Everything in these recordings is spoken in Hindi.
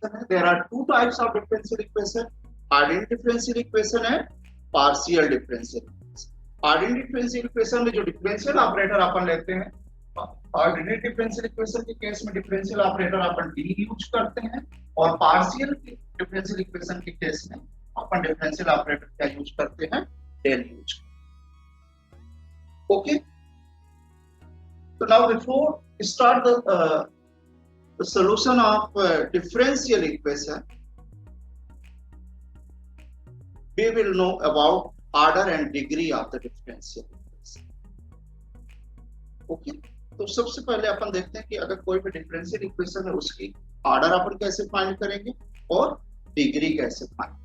There are two types of differential equation: ordinary differential equation and partial differential equation. ordinary differential equation में जो differential operator अपन लेते हैं, ordinary differential equation के केस में differential operator अपन d यूज करते हैं, और partial differential equation के केस में अपन differential operator क्या यूज करते हैं, del यूज करते हैं. Okay. So now before start the solution of differential equation, we will know about order and degree of the differential equation. Okay. तो सबसे पहले अपन देखते हैं कि अगर कोई भी differential equation है उसकी order अपन कैसे फाइंड करेंगे और डिग्री कैसे find.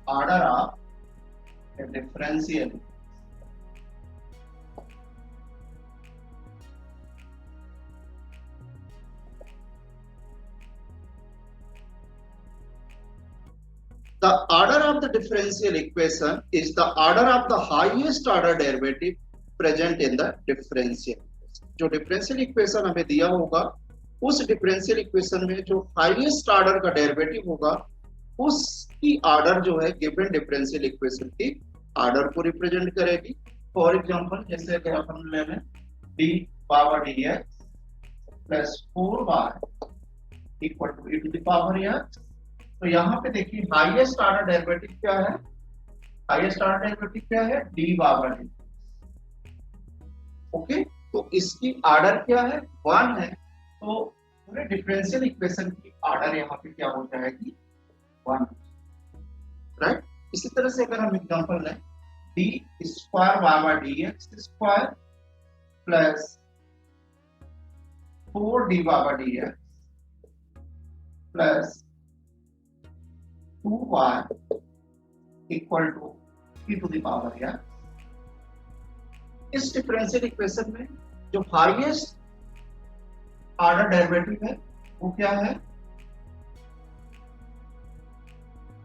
Order of a differential. The order of the differential equation is the order of the highest order derivative present in the differential equation. जो differential equation हमें दिया होगा, उस differential equation में जो highest order का derivative होगा, उसकी ऑर्डर जो है गिवन डिफरेंशियल इक्वेशन की ऑर्डर को रिप्रेजेंट करेगी. फॉर एग्जांपल जैसे अगर अपन ले लें d power dx plus 4y equal to e to the power x, तो यहाँ पे देखिए हाईएस्ट ऑर्डर डेरिवेटिव क्या है, हाईएस्ट ऑर्डर डेरिवेटिव क्या है, d पावर dx. ओके, तो इसकी ऑर्डर क्या है, 1 है, तो पूरे डिफरेंशियल इक्वेशन की ऑर्डर यहाँ पे क्या हो जाएगी, 1. राइट. इसी तरह से अगर हम एग्जांपल लें d square by dx square plus 4d by dx plus 2y equal to e to the power x. इस डिफरेंशियल इक्वेशन में जो हाईएस्ट ऑर्डर डेरिवेटिव है वो क्या है,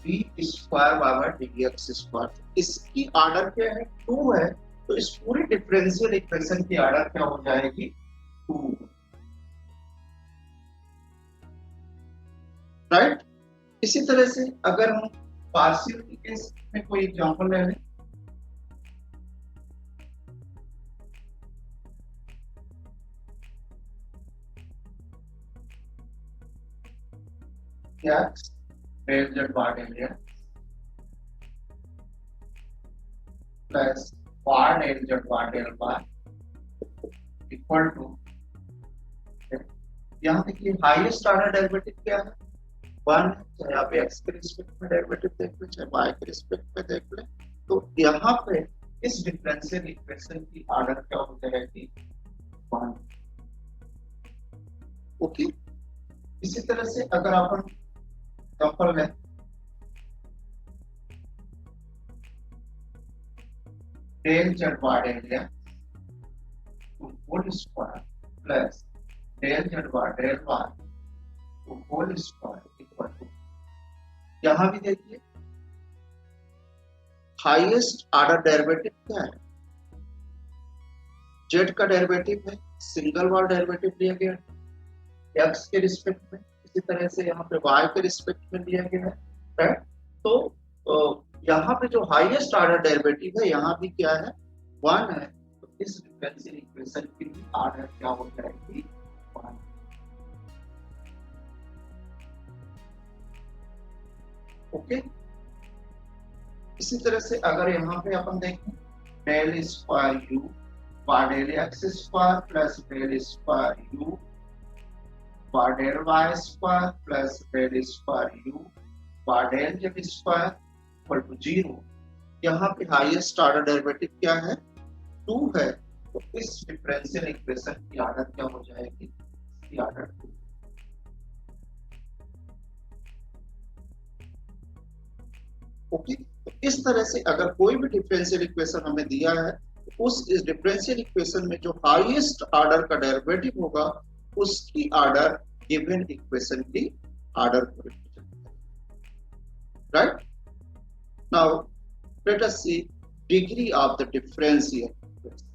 d square by dx square. इसकी ऑर्डर क्या है, 2 है, तो इस पूरी डिफरेंशियल इक्वेशन की ऑर्डर क्या हो जाएगी, 2. राइट. इसी तरह से अगर हम पार्शियल के केस में कोई एग्जांपल ले लें, x del z bar del x plus y del z bar del y equal to, यहाँ देखिए हाईएस्ट ऑर्डर डेरिवेटिव क्या है, 1. चाहे आप x के रिस्पेक्ट में डेरिवेटिव देख लें, चाहे y के रिस्पेक्ट में देख लें, तो यहाँ पे इस डिफरेंशियल इक्वेशन की ऑर्डर क्या हो जाएगी, 1. ओके. इसी तरह से अगर अपन एग्जांपल लें del z bar del x whole square plus del z bar del y whole square equal to, यहाँ भी देखिए हाईएस्ट ऑर्डर डेरिवेटिव क्या है, z का डेरिवेटिव है, सिंगल बार डेरिवेटिव लिया गया है x के रिस्पेक्ट में, इसी तरह से यहाँ पे y के रिस्पेक्ट में लिया गया है. राइट. तो यहाँ पे जो हाईएस्ट ऑर्डर डेरिवेटिव है यहाँ भी क्या है, 1 है, तो इस डिफरेंशियल इक्वेशन की भी ऑर्डर क्या हो जाएगी, 1. ओके. इसी तरह से अगर यहाँ पे अपन देखें del square u by del x square plus del square u by del y square plus del square u by del z square equal to 0, यहाँ पे हाईएस्ट ऑर्डर डेरिवेटिव क्या है, 2 है, तो इस डिफरेंशियल इक्वेशन की ऑर्डर क्या हो जाएगी, इसकी ऑर्डर 2. ओके. तो इस तरह से अगर कोई भी डिफरेंशियल इक्वेशन हमें दिया है तो उस इस डिफरेंशियल इक्वेशन में जो हाईएस्ट ऑर्डर का डेरिवेटिव होगा उसकी ऑर्डर गिवन इक्वेशन की ऑर्डर को रिप्रेजेंट करेगा, right? Now let us see degree of the differential equation.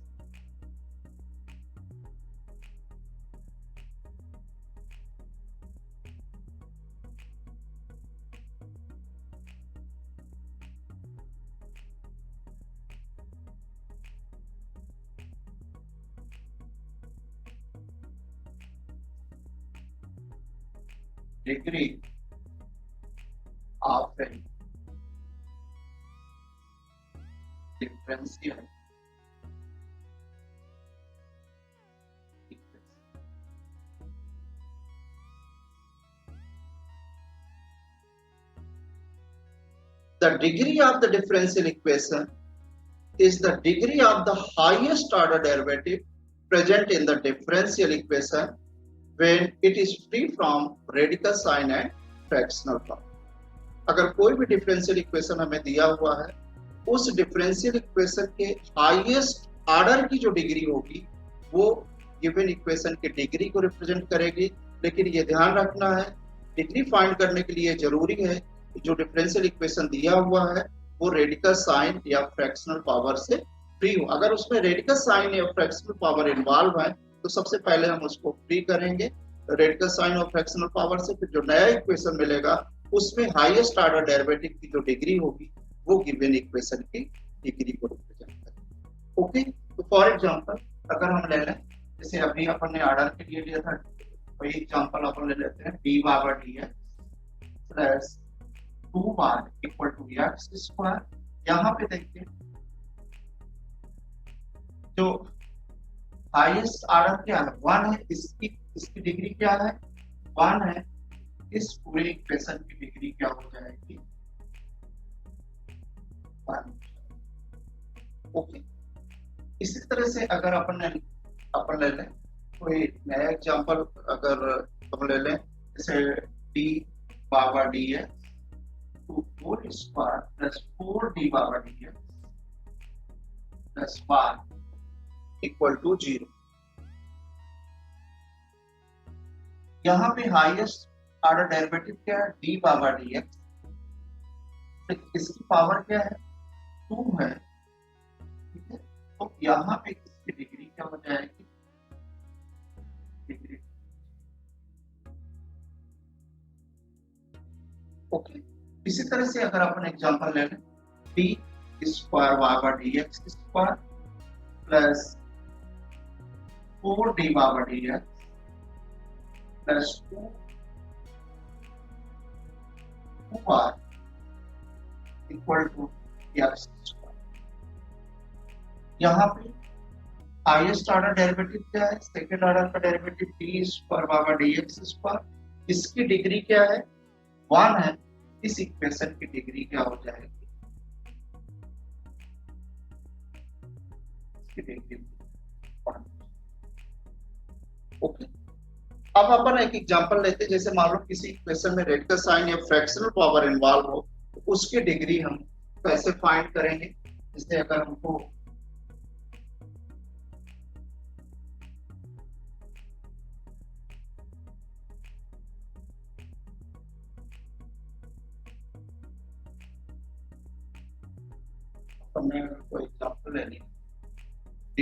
Degree of a differential equation. The degree of the differential equation is the degree of the highest order derivative present in the differential equation when it is free from radical sign and fractional power. अगर कोई भी डिफरेंशियल इक्वेशन हमें दिया हुआ है उस डिफरेंशियल इक्वेशन के हाईएस्ट ऑर्डर की जो डिग्री होगी वो गिवन इक्वेशन की डिग्री को रिप्रेजेंट करेगी. लेकिन ये ध्यान रखना है डिग्री फाइंड करने के लिए जरूरी है कि जो डिफरेंशियल इक्वेशन दिया हुआ है वो रेडिकल साइन या फ्रैक्शनल पावर से फ्री हो. अगर उसमें रेडिकल साइन या फ्रैक्शनल पावर इन्वॉल्व है तो सबसे पहले हम उसको फ्री करेंगे रेडिकल साइन और फ्रैक्शनल पावर से. फिर जो नया इक्वेशन मिलेगा उसमें हाईएस्ट ऑर्डर डेरिवेटिव की जो डिग्री होगी वो गिवन इक्वेशन की डिग्री को रिप्रेजेंट करेगी. ओके, तो फॉर एग्जांपल अगर हम ले लें जैसे अभी अपन ने ऑर्डर के लिए लिया था वही एग्जांपल अपन ले लेते हैं d power dx plus 2y equal to x square. यहाँ पे देखिए जो हाईएस्ट ऑर्डर क्या है 1 है, इसकी डिग्री क्या है 1 है. इस पूरे इक्वेशन की डिग्री क्या हो जाएगी 1. ओके, इसी तरह से अगर अपन ले लें कोई नया एग्जांपल अगर हम ले लें जैसे d power dx to 4 square plus 4d power dx plus 1 equal to 0. यहाँ पे हाईएस्ट ऑर्डर डेरिवेटिव क्या है d पावर dx. इसकी पावर क्या है 2 है, ठीक है. तो यहाँ पे इसकी डिग्री क्या हो जाएगी डिग्री. ओके, इसी तरह से अगर अपन एग्जांपल ले लें d square power dx square plus 4d power dx plus 2y equal to x square. यहाँ पे हाईएस्ट ऑर्डर डेरिवेटिव क्या है सेकेंड ऑर्डर का derivative d square power dx square. इसकी डिग्री क्या है 1 है. इस इक्वेशन की डिग्री क्या हो जाएगी इसकी डिग्री 1. ओके, अब अपन एक एग्जांपल लेते हैं जैसे मान लो किसी इक्वेशन में रेडिकल साइन या फ्रैक्शनल पावर इन्वॉल्व हो तो उसकी डिग्री हम कैसे फाइंड करेंगे. जैसे अगर हमको कोई एग्जांपल ले लिया d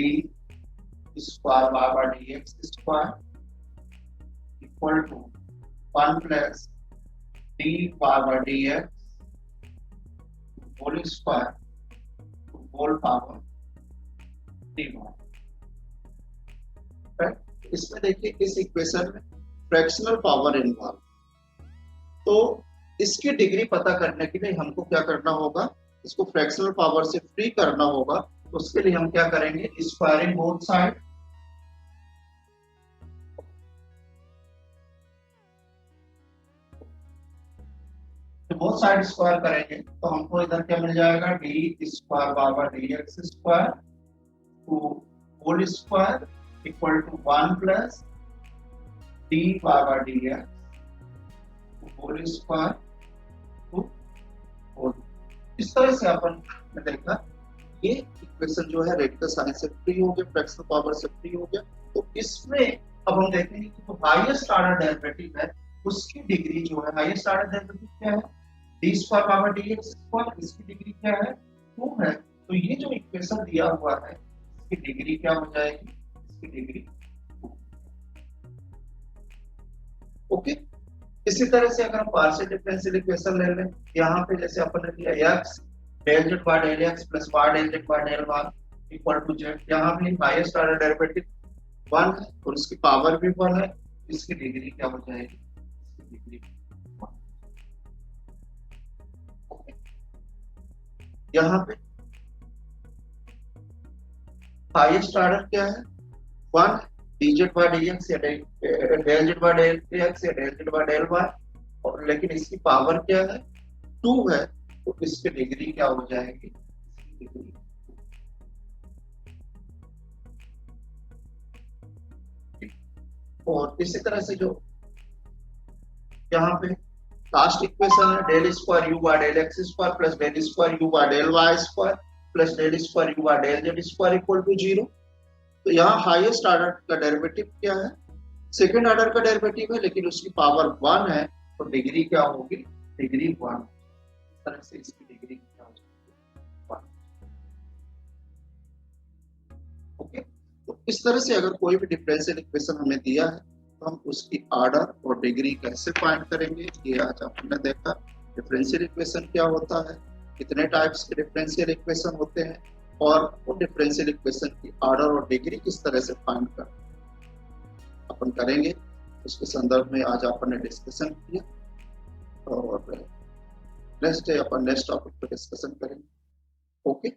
square power dx square equal to 1 plus d power dx whole square whole power d. इसमें देखिए इस इक्वेशन में फ्रैक्शनल पावर इन्वॉल्व, तो इसकी डिग्री पता करने के लिए हमको क्या करना होगा इसको फ्रैक्शनल पावर से फ्री करना होगा. तो उसके लिए हम क्या करेंगे स्क्वायरिंग बोथ साइड. तो बोथ साइड स्क्वायर करेंगे तो हमको इधर क्या मिल जाएगा d square power dx square to whole square equal to 1 plus d power dx whole square to whole. इस तरह से अपन ने देखा ये इक्वेशन जो है रेडिकल साइन से फ्री हो गया, फ्रैक्शनल पावर से फ्री हो गया। तो इसमें अब हम देखेंगे कि जो हाईएस्ट ऑर्डर डेरिवेटिव है उसकी डिग्री जो है, हाईएस्ट ऑर्डर डेरिवेटिव क्या है, D square power D x square, इसकी डिग्री क्या है, 2 है। तो ये जो इक्वेशन दिया हुआ है इसकी डिग्री क्या हो जाएगी, इसकी डिग्री 2। ओके। इसी तरह से अगर हम पार्शियल डिफरेंशियल इक्वेशन ले लें, यहाँ पे जैसे अपन ने लिया x del Z by del x plus y del Z by del y equal to z, यहाँ पे हाईएस्ट ऑर्डर डेरिवेटिव 1 है और इसकी पावर भी 1 है, इसकी डिग्री क्या हो जाएगी, इसकी डिग्री 1। ओके। यहाँ पे हाईएस्ट ऑर्डर क्या है, 1 dz by dx या del z by del x या del z by del y, और लेकिन इसकी पावर क्या है, 2 है, तो इसकी डिग्री क्या हो जाएगी, इसकी डिग्री 2। और इसी तरह से जो यहाँ पे लास्ट इक्वेशन है del square U by del X square plus del square U by del Y square plus del square U by del Z square equal to 0। तो यहाँ हाईएस्ट ऑर्डर का डेरिवेटिव क्या है, सेकंड ऑर्डर का डेरिवेटिव है लेकिन उसकी पावर 1 है, तो डिग्री क्या होगी, डिग्री 1। इस तरह से इसकी डिग्री क्या हो जाएगी, 1। ओके। तो इस तरह से अगर कोई भी डिफरेंशियल इक्वेशन हमें दिया है तो हम उसकी ऑर्डर और डिग्री कैसे फाइंड करेंगे, ये आज आपने देखा। डिफरेंशियल इक्वेशन क्या होता है, कितने टाइप्स के डिफरेंशियल इक्वेशन होते हैं, और वो डिफरेंशियल इक्वेशन की ऑर्डर और डिग्री किस तरह से फाइंड कर अपन करेंगे, उसके संदर्भ में आज अपन ने डिस्कशन किया। और नेक्स्ट डे अपन नेक्स्ट टॉपिक पर डिस्कशन करेंगे। ओके।